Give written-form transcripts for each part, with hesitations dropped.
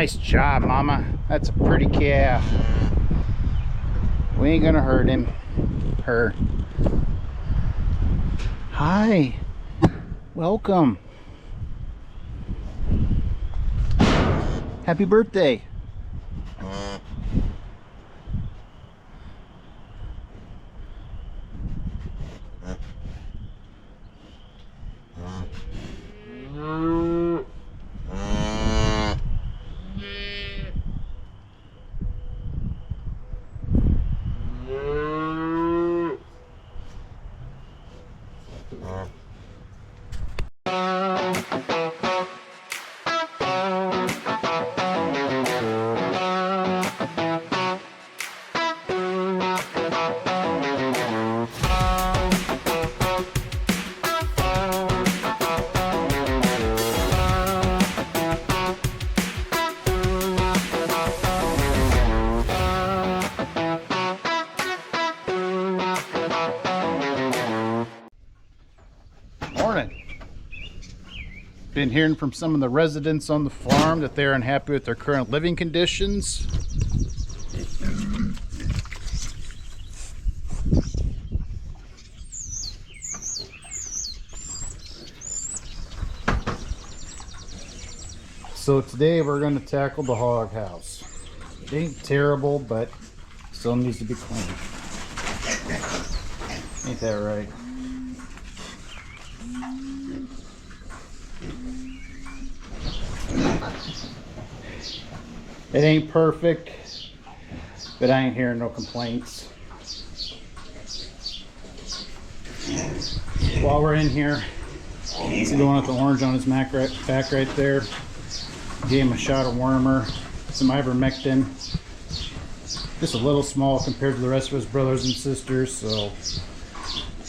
Nice job, Mama. That's a pretty calf. We ain't gonna hurt him. Her. Hi. Welcome. Happy birthday. Been hearing from some of the residents on the farm that they're unhappy with their current living conditions. So today we're going to tackle the hog house. It ain't terrible, but still needs to be cleaned. Ain't that right? It ain't perfect, but I ain't hearing no complaints. While we're in here, see the one with the orange on his back right there. Gave him a shot of wormer, some ivermectin. Just a little small compared to the rest of his brothers and sisters, so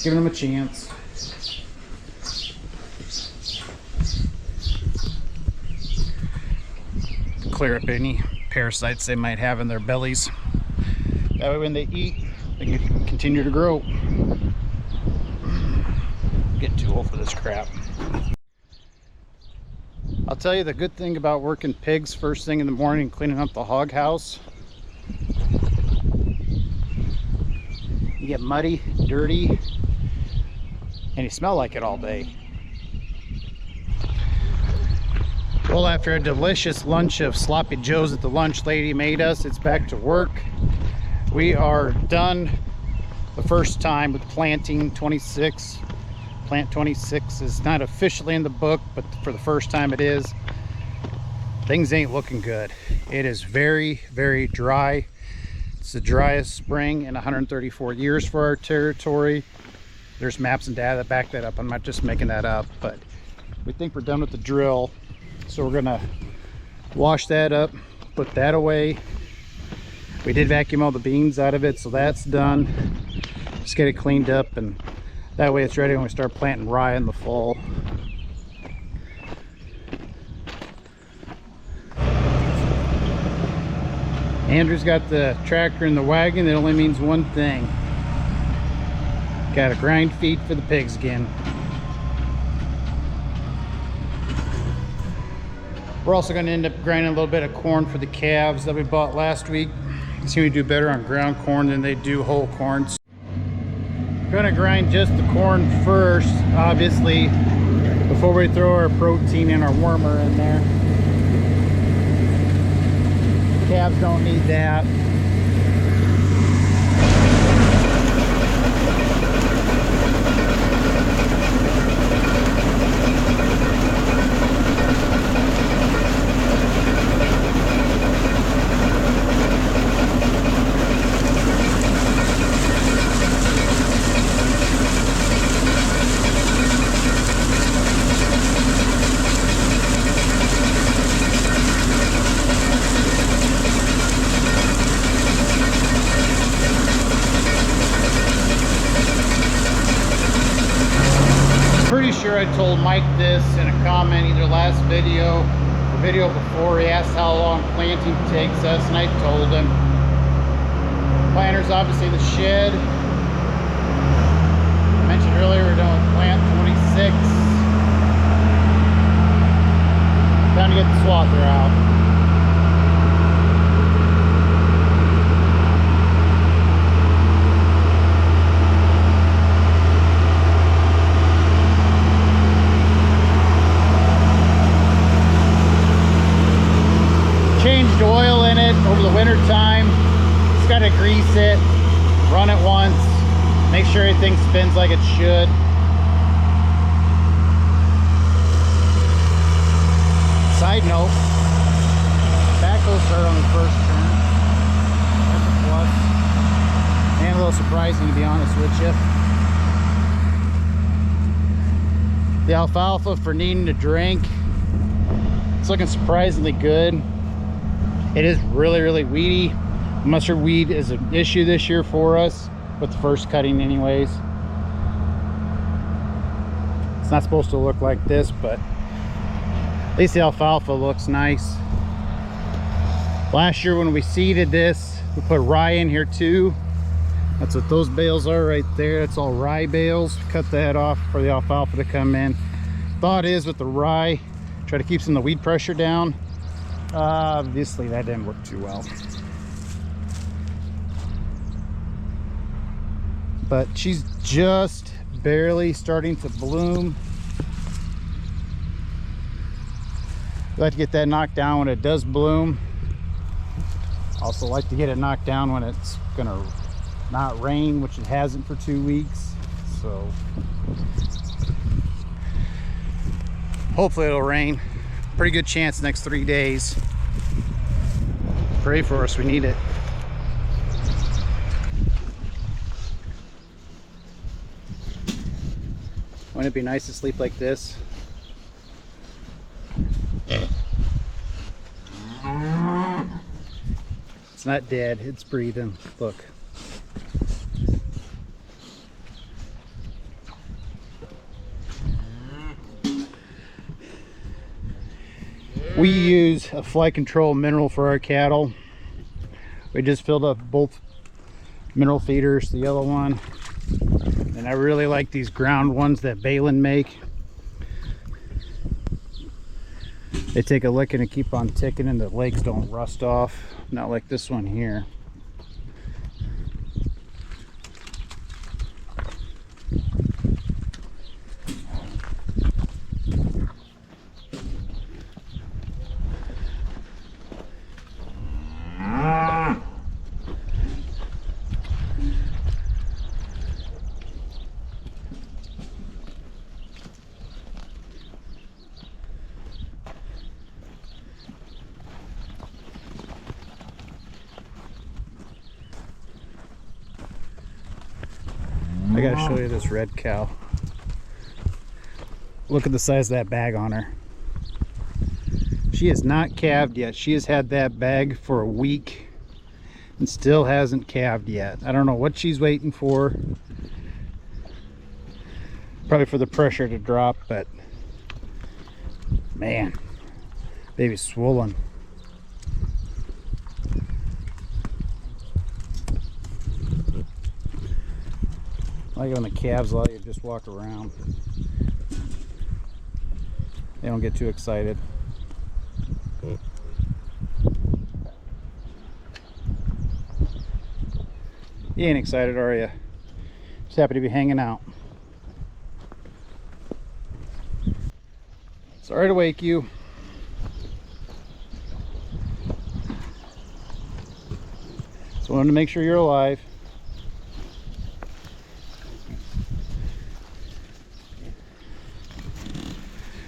giving him a chance. Clear up any parasites they might have in their bellies. That way when they eat, they can continue to grow. Get too old for this crap. I'll tell you the good thing about working pigs first thing in the morning, cleaning up the hog house. You get muddy, dirty, and you smell like it all day. Well, after a delicious lunch of sloppy joes that the lunch lady made us, it's back to work. We are done the first time with planting 26. Plant 26 is not officially in the book, but for the first time it is. Things ain't looking good. It is very, very dry. It's the driest spring in 134 years for our territory. There's maps and data that back that up. I'm not just making that up, but we think we're done with the drill. So we're gonna wash that up, put that away. We did vacuum all the beans out of it, so that's done. Just get it cleaned up, and that way it's ready when we start planting rye in the fall. Andrew's got the tractor and the wagon. It only means one thing. Gotta grind feed for the pigs again. We're also going to end up grinding a little bit of corn for the calves that we bought last week. They seem to do better on ground corn than they do whole corn. We're going to grind just the corn first, obviously, before we throw our protein and our wormer in there. Calves don't need that. Pretty sure I told Mike this in a comment either last video or video before. He asked how long planting takes us, and I told him. Planter's obviously the shed. I mentioned earlier we're done with plant 26. Time to get the swather out. winter time, just gotta grease it, run it once, make sure everything spins like it should. Side note, backhoes start on the first turn. That's a plus. And a little surprising, to be honest with you. The alfalfa for needing to drink, it's looking surprisingly good. It is really weedy. Mustard weed is an issue this year for us with the first cutting anyways. It's not supposed to look like this, but at least the alfalfa looks nice. Last year when we seeded this, we put rye in here too. That's what those bales are right there. That's all rye bales. Cut that off for the alfalfa to come in. Thought is with the rye, try to keep some of the weed pressure down. Obviously that didn't work too well. But she's just barely starting to bloom. I like to get that knocked down when it does bloom. Also like to get it knocked down when it's gonna not rain, which it hasn't for 2 weeks. So hopefully it'll rain. Pretty good chance the next 3 days. Pray for us, we need it. Wouldn't it be nice to sleep like this? It's not dead, it's breathing. Look. We use a fly control mineral for our cattle. We just filled up both mineral feeders, the yellow one. And I really like these ground ones that Balin make. They take a licking and keep on ticking and the legs don't rust off. Not like this one here. I gotta show you this red cow. Look at the size of that bag on her. She is not calved yet. She has had that bag for a week and still hasn't calved yet. I don't know what she's waiting for. Probably for the pressure to drop, but man, baby's swollen. Like when the calves allow you to just walk around. They don't get too excited. You ain't excited, are you? Just happy to be hanging out. Sorry to wake you. Just wanted to make sure you're alive.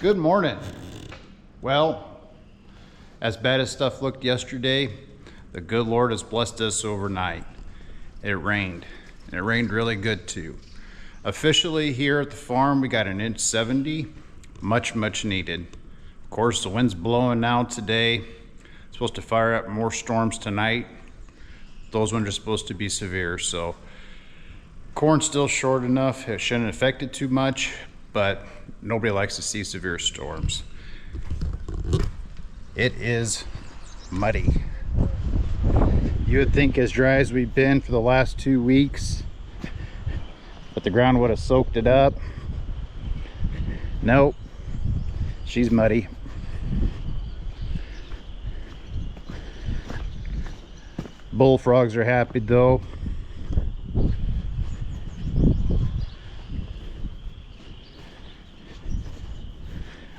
Good morning. Well, as bad as stuff looked yesterday, the good Lord has blessed us overnight. It rained, and it rained really good too. Officially here at the farm, we got 1.70 inches, much needed. Of course, the wind's blowing now today. It's supposed to fire up more storms tonight. Those ones are supposed to be severe, so corn's still short enough. It shouldn't affect it too much, but nobody likes to see severe storms. It is muddy. You would think as dry as we've been for the last 2 weeks, that the ground would have soaked it up. Nope, she's muddy. Bullfrogs are happy though.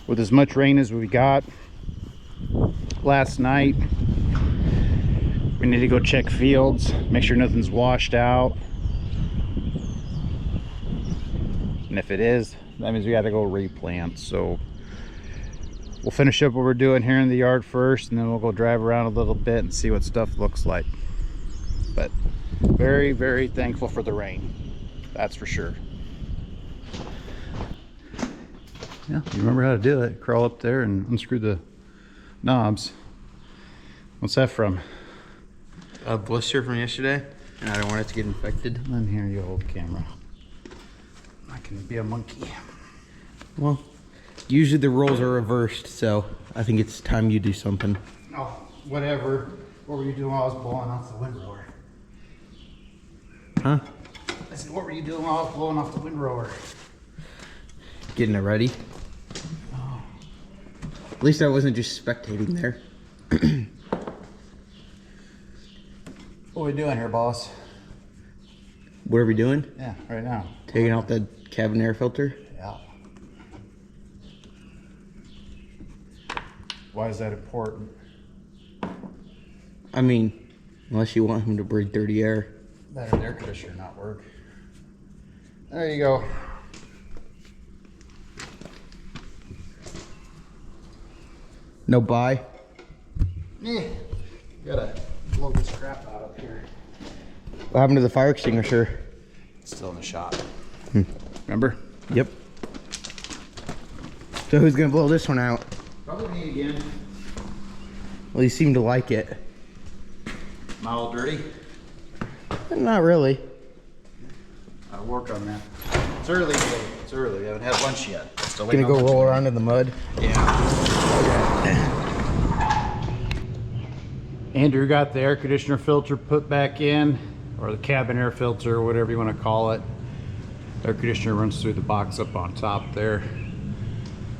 With as much rain as we got last night, we We need to go check fields, make sure nothing's washed out. And if it is, that means we got to go replant. So we'll finish up what we're doing here in the yard first, and then we'll go drive around a little bit and see what stuff looks like. But very, very thankful for the rain. That's for sure. Yeah, you remember how to do it. Crawl up there and unscrew the knobs. What's that from? A blister from yesterday, and I don't want it to get infected. And here you hold the camera. I can be a monkey. Well, usually the roles are reversed, so I think it's time you do something. Oh, whatever. What were you doing while I was blowing off the windrower? Huh? I said, what were you doing while I was blowing off the windrower? Getting it ready. Oh. At least I wasn't just spectating there. What are we doing here, boss? What are we doing? Yeah, right now. Taking out the cabin air filter. Yeah. Why is that important? I mean, unless you want him to breathe dirty air. That air conditioner not work. There you go. No buy. Gotta blow this crap out up here. What happened to the fire extinguisher? It's still in the shop. Remember? Yep. So who's gonna blow this one out? Probably me again. Well, you seem to like it. Am I all dirty? Not really. I'll work on that. It's early today. It's early. We haven't had lunch yet. Still Gonna go roll around in the mud. Yeah. Andrew got the air conditioner filter put back in, or the cabin air filter, whatever you want to call it. Air conditioner runs through the box up on top there.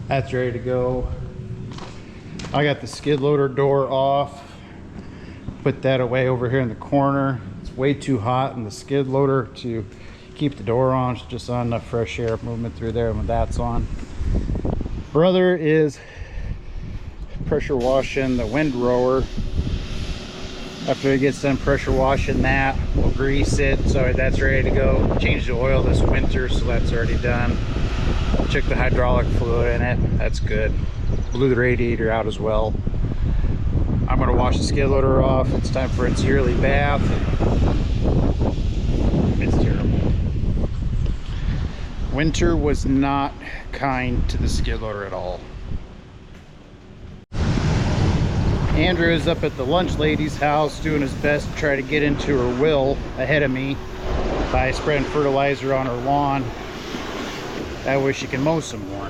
That's ready to go. I got the skid loader door off. Put that away over here in the corner. It's way too hot in the skid loader to keep the door on. It's just not enough fresh air movement through there when that's on. Brother is pressure washing the windrower. After he gets done pressure washing that, we'll grease it so that's ready to go. Change the oil this winter, so that's already done. Check the hydraulic fluid in it, that's good. Blew the radiator out as well. I'm gonna wash the skid loader off. It's time for its yearly bath. It's terrible. Winter was not kind to the skid loader at all. Andrew is up at the lunch lady's house doing his best to try to get into her will ahead of me by spreading fertilizer on her lawn. That way she can mow some more.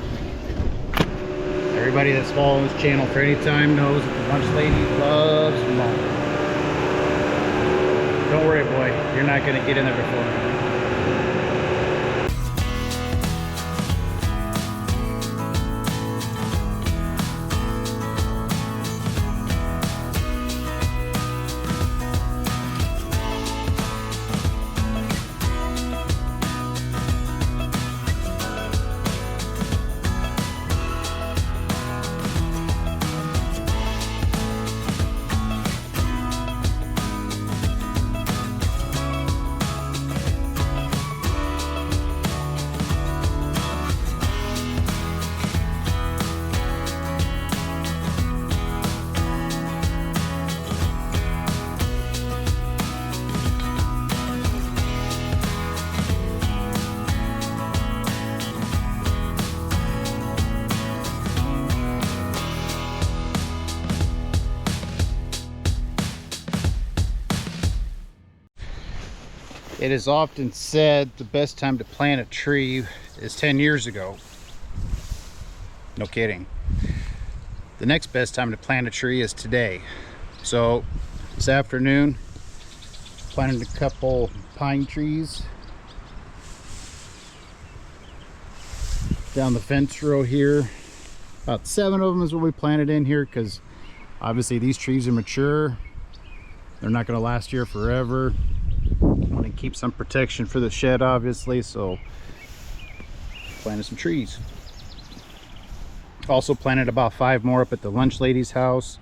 Everybody that's following this channel for any time knows that the lunch lady loves mowing. Don't worry, boy, you're not going to get in there before me. It is often said the best time to plant a tree is 10 years ago. No kidding. The next best time to plant a tree is today. So this afternoon, planted a couple pine trees down the fence row here. About 7 of them is what we planted in here, because obviously these trees are mature. They're not going to last here forever. I want to keep some protection for the shed, obviously, so planted some trees. Also planted about 5 more up at the lunch lady's house.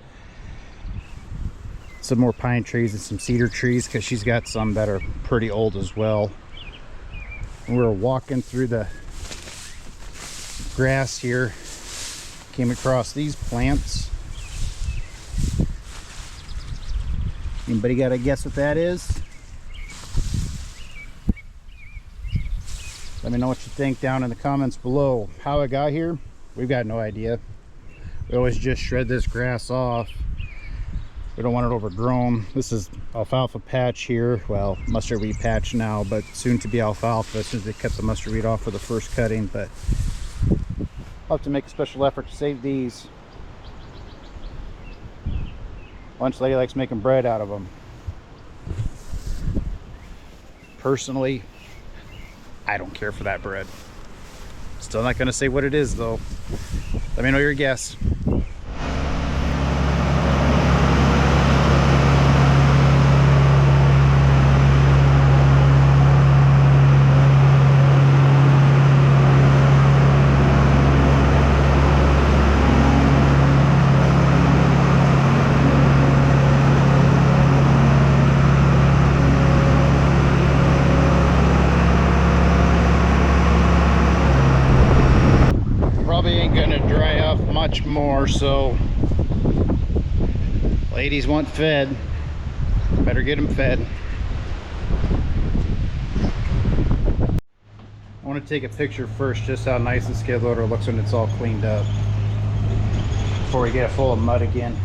some more pine trees and some cedar trees because she's got some that are pretty old as well. And we were walking through the grass here, came across these plants. Anybody got a guess what that is? Let me know what you think down in the comments below. How it got here, we've got no idea. We always just shred this grass off. We don't want it overgrown. This is alfalfa patch here. Well, mustard weed patch now, but soon to be alfalfa as soon as they cut the mustard weed off for the first cutting. But I'll have to make a special effort to save these. Lunch lady likes making bread out of them. Personally, I don't care for that bread. Still not going to say what it is though. Let me know your guess. Much more, so ladies want fed, better get them fed. I want to take a picture first just how nice the skid loader looks when it's all cleaned up before we get it full of mud again.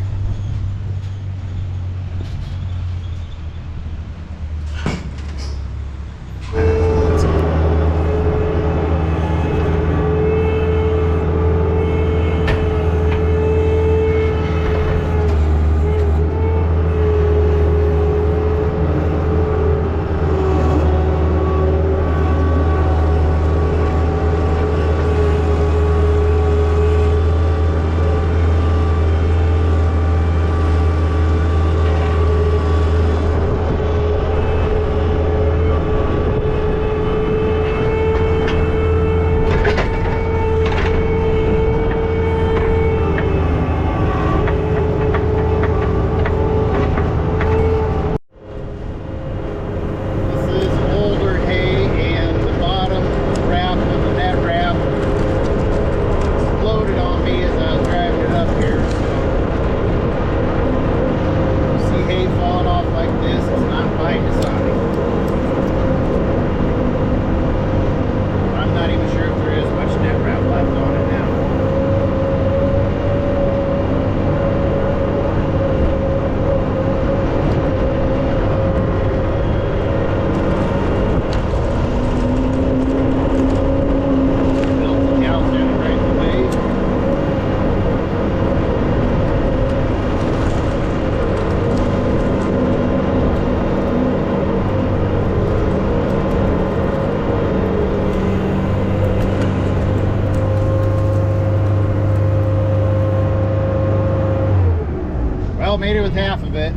Made it with half of it.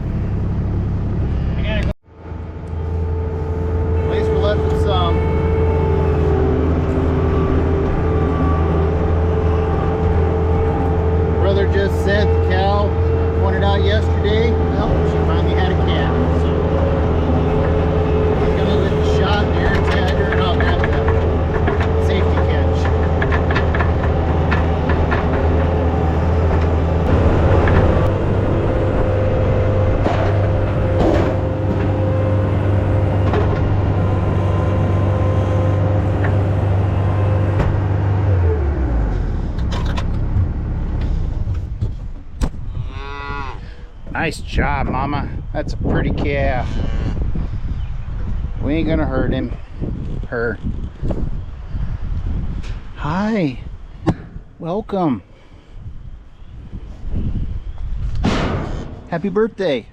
I gotta go. At least we're left with some. Brother just said the cow pointed out yesterday, well, she finally had a cat. So I'm gonna get the shot there and tag her, and I'll grab the safety catch. Nice job, Mama. That's a pretty calf. We ain't gonna hurt him. Her. Hi. Welcome. Happy birthday.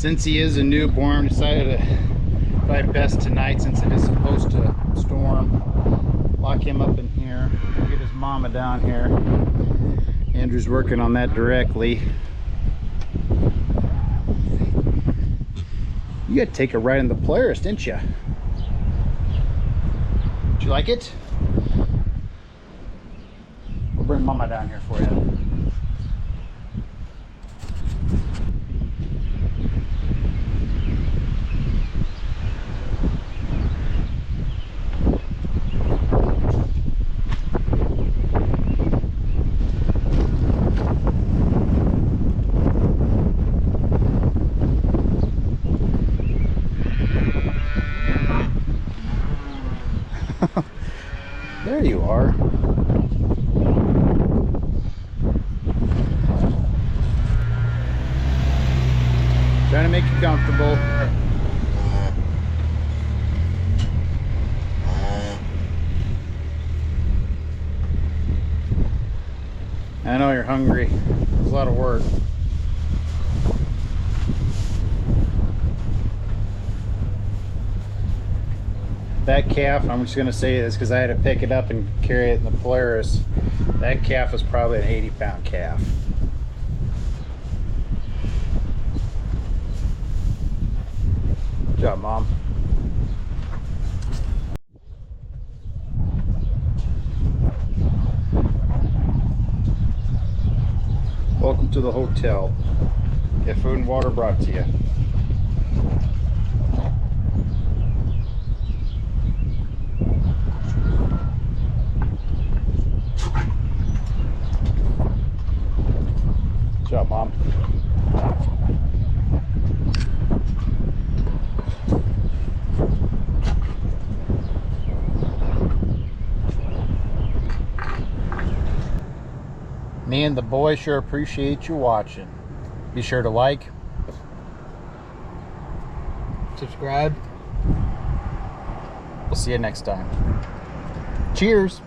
Since he is a newborn, decided to try best tonight, since it is supposed to storm. Lock him up in here. We'll get his mama down here. Andrew's working on that directly. You got to take a ride in the Polaris, didn't you? Did you like it? We'll bring mama down here for you. There you are. Trying to make you comfortable. I know you're hungry. It's a lot of work. That calf, I'm just going to say this because I had to pick it up and carry it in the Polaris. That calf was probably an 80-pound calf. Good job, Mom. Welcome to the hotel. Get food and water brought to you. Good job, Mom. Me and the boys sure appreciate you watching. Be sure to like, subscribe. We'll see you next time. Cheers.